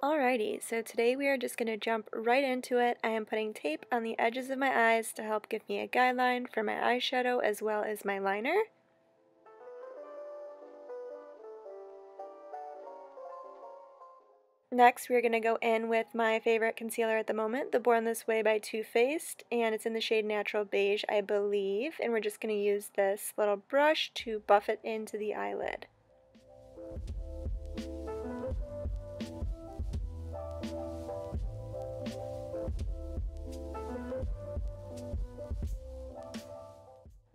Alrighty, so today we are just going to jump right into it. I am putting tape on the edges of my eyes to help give me a guideline for my eyeshadow as well as my liner. Next, we're going to go in with my favorite concealer at the moment, the Born This Way by Too Faced, and it's in the shade Natural Beige, I believe, and we're just going to use this little brush to buff it into the eyelid.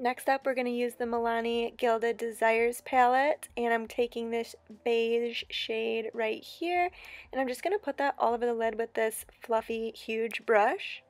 Next up, we're going to use the Milani Gilded Desires palette, and I'm taking this beige shade right here, and I'm just going to put that all over the lid with this fluffy, huge brush.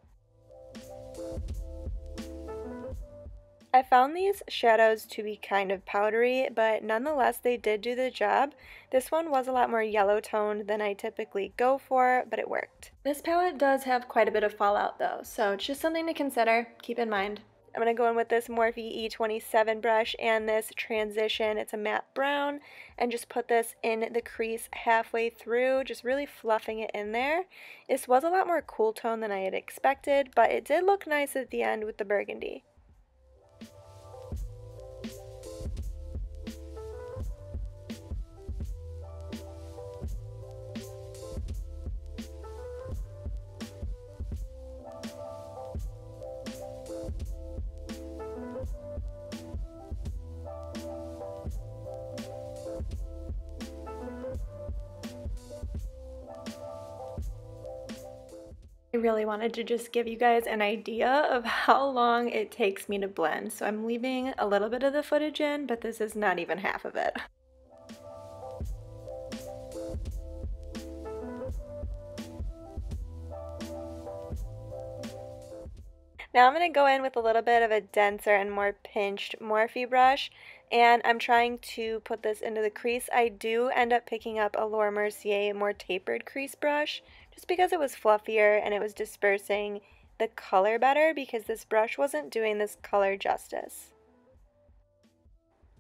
I found these shadows to be kind of powdery, but nonetheless they did do the job. This one was a lot more yellow toned than I typically go for, but it worked. This palette does have quite a bit of fallout though, so it's just something to consider, keep in mind. I'm going to go in with this Morphe E27 brush and this transition, it's a matte brown, and just put this in the crease halfway through, just really fluffing it in there. This was a lot more cool tone than I had expected, but it did look nice at the end with the burgundy. I really wanted to just give you guys an idea of how long it takes me to blend, so I'm leaving a little bit of the footage in, but this is not even half of it. Now I'm going to go in with a little bit of a denser and more pinched Morphe brush, and I'm trying to put this into the crease. I do end up picking up a Laura Mercier more tapered crease brush, just because it was fluffier and it was dispersing the color better, because this brush wasn't doing this color justice.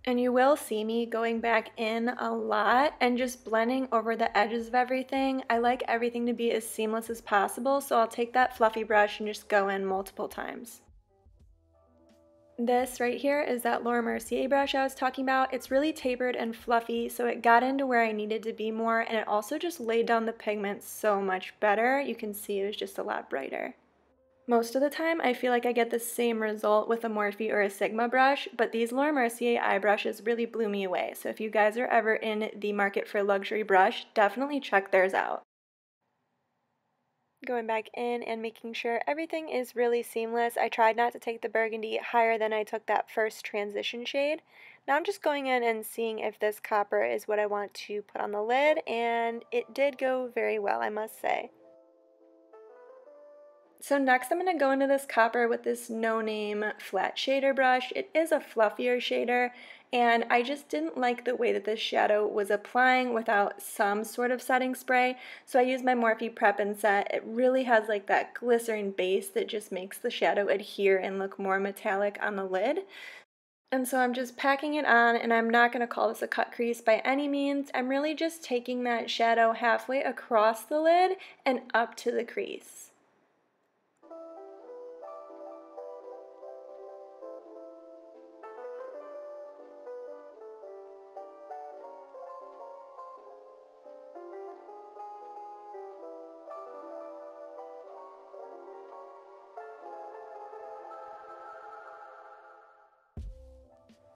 And you will see me going back in a lot and just blending over the edges of everything. I like everything to be as seamless as possible, so I'll take that fluffy brush and just go in multiple times. This right here is that Laura Mercier brush I was talking about. It's really tapered and fluffy, so it got into where I needed to be more, and it also just laid down the pigment so much better. You can see it was just a lot brighter. Most of the time, I feel like I get the same result with a Morphe or a Sigma brush, but these Laura Mercier eye brushes really blew me away. So if you guys are ever in the market for a luxury brush, definitely check theirs out. Going back in and making sure everything is really seamless. I tried not to take the burgundy higher than I took that first transition shade. Now I'm just going in and seeing if this copper is what I want to put on the lid, and it did go very well, I must say. So next I'm going to go into this copper with this No Name flat shader brush. It is a fluffier shader, and I just didn't like the way that this shadow was applying without some sort of setting spray, so I used my Morphe Prep and Set. It really has like that glycerin base that just makes the shadow adhere and look more metallic on the lid. And so I'm just packing it on, and I'm not going to call this a cut crease by any means. I'm really just taking that shadow halfway across the lid and up to the crease.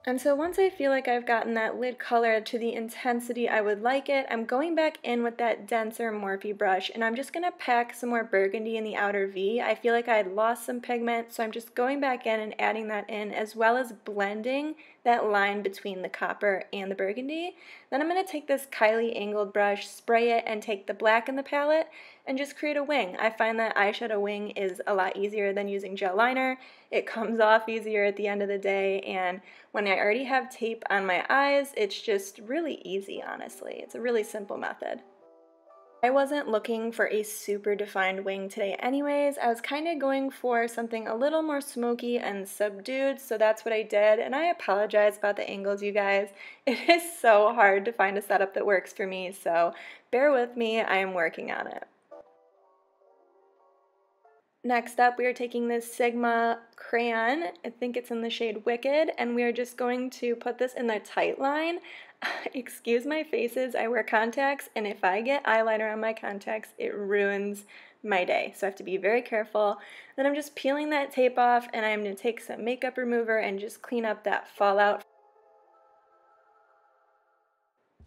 And so once I feel like I've gotten that lid color to the intensity I would like it, I'm going back in with that denser Morphe brush, and I'm just going to pack some more burgundy in the outer V. I feel like I had lost some pigment, so I'm just going back in and adding that in, as well as blending that line between the copper and the burgundy. Then I'm going to take this Kylie angled brush, spray it, and take the black in the palette and just create a wing. I find that eyeshadow wing is a lot easier than using gel liner. It comes off easier at the end of the day, and when I already have tape on my eyes, it's just really easy, honestly. It's a really simple method. I wasn't looking for a super defined wing today anyways. I was kind of going for something a little more smoky and subdued, so that's what I did, and I apologize about the angles, you guys. It is so hard to find a setup that works for me, so bear with me, I am working on it. Next up, we are taking this Sigma crayon, I think it's in the shade Wicked, and we are just going to put this in the tight line. Excuse my faces, I wear contacts, and if I get eyeliner on my contacts, it ruins my day. So I have to be very careful. Then I'm just peeling that tape off, and I'm going to take some makeup remover and just clean up that fallout.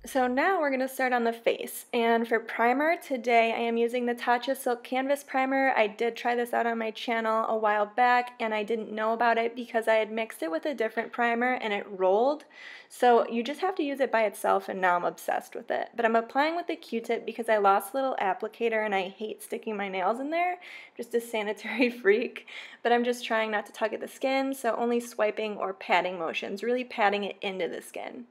So now we're going to start on the face, and for primer today I am using the Tatcha Silk Canvas Primer. I did try this out on my channel a while back and I didn't know about it because I had mixed it with a different primer and it rolled. So you just have to use it by itself, and now I'm obsessed with it. But I'm applying with a Q-tip because I lost a little applicator and I hate sticking my nails in there. Just a sanitary freak. But I'm just trying not to tug at the skin, so only swiping or patting motions, really patting it into the skin.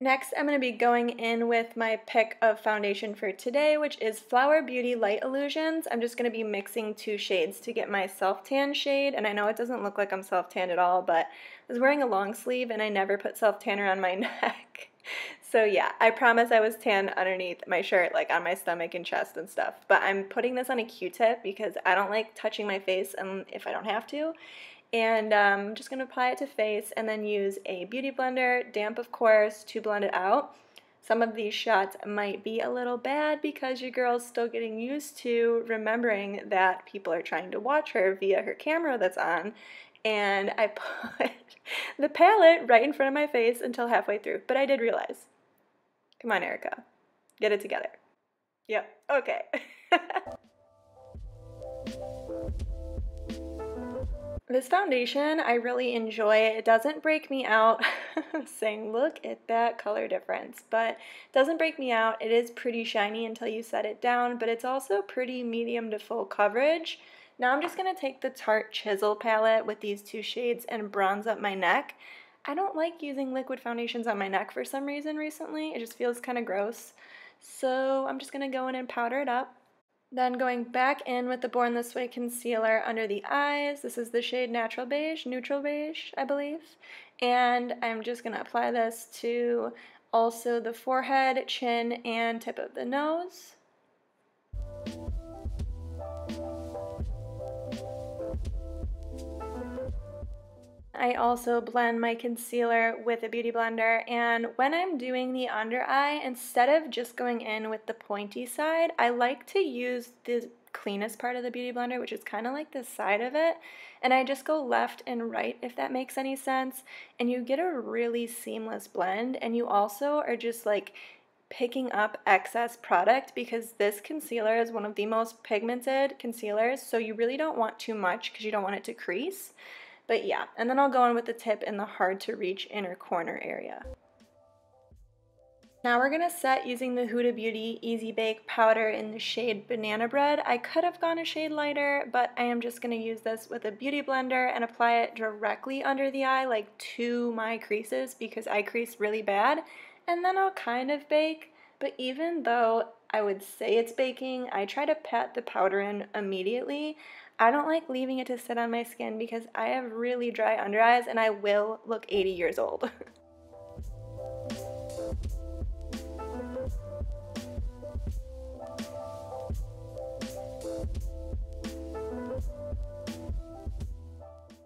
Next, I'm going to be going in with my pick of foundation for today, which is Flower Beauty Light Illusions. I'm just going to be mixing two shades to get my self-tan shade, and I know it doesn't look like I'm self-tanned at all, but I was wearing a long sleeve and I never put self-tanner on my neck. So yeah, I promise I was tan underneath my shirt, like on my stomach and chest and stuff. But I'm putting this on a Q-tip because I don't like touching my face if I don't have to. And I'm just going to apply it to face and then use a beauty blender, damp of course, to blend it out. Some of these shots might be a little bad because your girl's still getting used to remembering that people are trying to watch her via her camera that's on. And I put the palette right in front of my face until halfway through. But I did realize. Come on, Erika. Get it together. Yep. Okay. This foundation I really enjoy. It doesn't break me out, saying look at that color difference, but it doesn't break me out. It is pretty shiny until you set it down, but it's also pretty medium to full coverage. Now I'm just going to take the Tarte Chisel palette with these two shades and bronze up my neck. I don't like using liquid foundations on my neck for some reason recently. It just feels kind of gross. So I'm just going to go in and powder it up. Then going back in with the Born This Way concealer under the eyes. This is the shade Natural Beige, Neutral Beige, I believe. And I'm just going to apply this to also the forehead, chin, and tip of the nose. I also blend my concealer with a beauty blender, and when I'm doing the under eye, instead of just going in with the pointy side, I like to use the cleanest part of the beauty blender, which is kind of like the side of it, and I just go left and right, if that makes any sense, and you get a really seamless blend, and you also are just like picking up excess product because this concealer is one of the most pigmented concealers, so you really don't want too much because you don't want it to crease. But yeah, and then I'll go in with the tip in the hard to reach inner corner area. Now we're going to set using the Huda Beauty Easy Bake powder in the shade Banana Bread. I could have gone a shade lighter, but I am just going to use this with a beauty blender and apply it directly under the eye, like to my creases, because I crease really bad. And then I'll kind of bake, but even though I would say it's baking, I try to pat the powder in immediately. I don't like leaving it to sit on my skin because I have really dry under eyes and I will look 80 years old.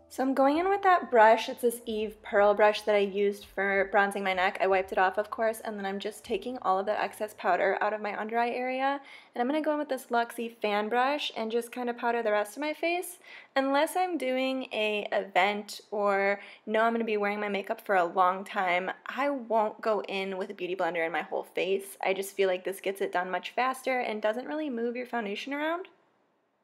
So I'm going in with that brush. It's this Eve Pearl brush that I used for bronzing my neck. I wiped it off, of course, and then I'm just taking all of that excess powder out of my under eye area. And I'm going to go in with this Luxie fan brush and just kind of powder the rest of my face. Unless I'm doing a event or know I'm going to be wearing my makeup for a long time, I won't go in with a beauty blender in my whole face. I just feel like this gets it done much faster and doesn't really move your foundation around.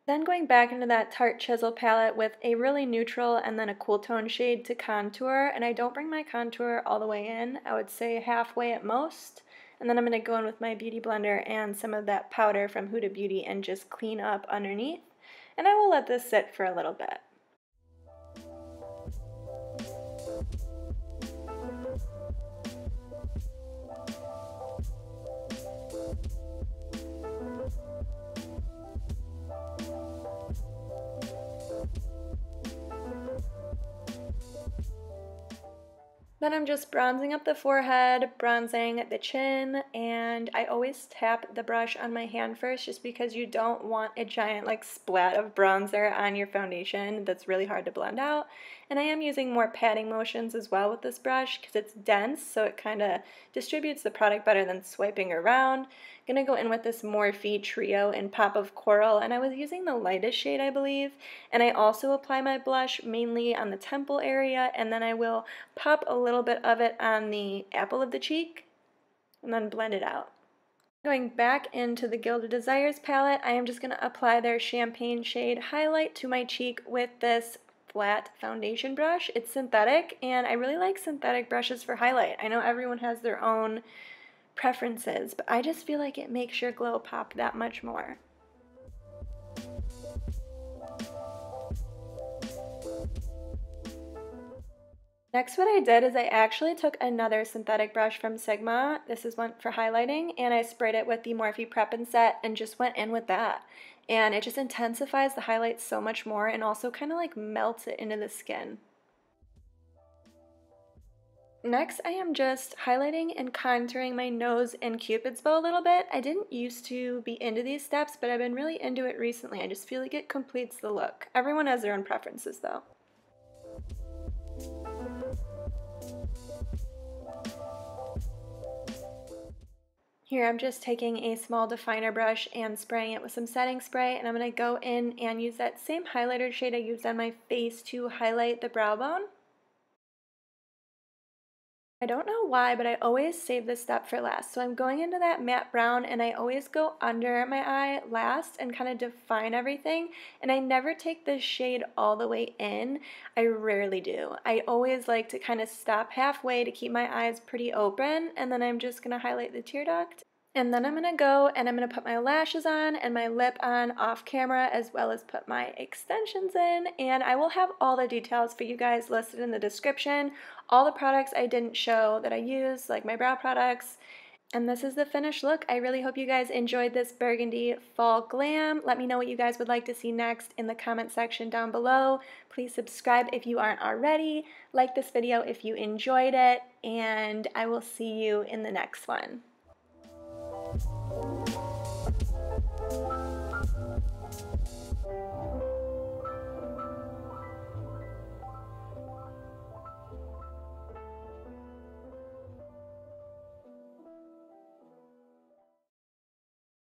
Then going back into that Tarte Chisel palette with a really neutral and then a cool tone shade to contour, and I don't bring my contour all the way in, I would say halfway at most. And then I'm going to go in with my beauty blender and some of that powder from Huda Beauty and just clean up underneath. And I will let this sit for a little bit. Then I'm just bronzing up the forehead, bronzing the chin, and I always tap the brush on my hand first just because you don't want a giant like splat of bronzer on your foundation that's really hard to blend out. And I am using more patting motions as well with this brush because it's dense, so it kind of distributes the product better than swiping around. I'm going to go in with this Morphe Trio in Pop of Coral, and I was using the lightest shade, I believe. And I also apply my blush mainly on the temple area, and then I will pop a little bit of it on the apple of the cheek, and then blend it out. Going back into the Gilded Desires palette, I am just going to apply their Champagne shade highlight to my cheek with this flat foundation brush. It's synthetic, and I really like synthetic brushes for highlight. I know everyone has their own preferences, but I just feel like it makes your glow pop that much more. Next, what I did is I actually took another synthetic brush from Sigma. This is one for highlighting, and I sprayed it with the Morphe Prep and Set and just went in with that. And it just intensifies the highlights so much more and also kind of like melts it into the skin. Next, I am just highlighting and contouring my nose and Cupid's bow a little bit. I didn't used to be into these steps, but I've been really into it recently. I just feel like it completes the look. Everyone has their own preferences though. Here I'm just taking a small definer brush and spraying it with some setting spray, and I'm going to go in and use that same highlighter shade I used on my face to highlight the brow bone. I don't know why, but I always save this step for last. So I'm going into that matte brown, and I always go under my eye last and kind of define everything. And I never take this shade all the way in. I rarely do. I always like to kind of stop halfway to keep my eyes pretty open, and then I'm just going to highlight the tear duct. And then I'm going to go and I'm going to put my lashes on and my lip on off camera, as well as put my extensions in, and I will have all the details for you guys listed in the description. All the products I didn't show that I use, like my brow products. And this is the finished look. I really hope you guys enjoyed this Burgundy Fall Glam. Let me know what you guys would like to see next in the comment section down below. Please subscribe if you aren't already. Like this video if you enjoyed it, and I will see you in the next one.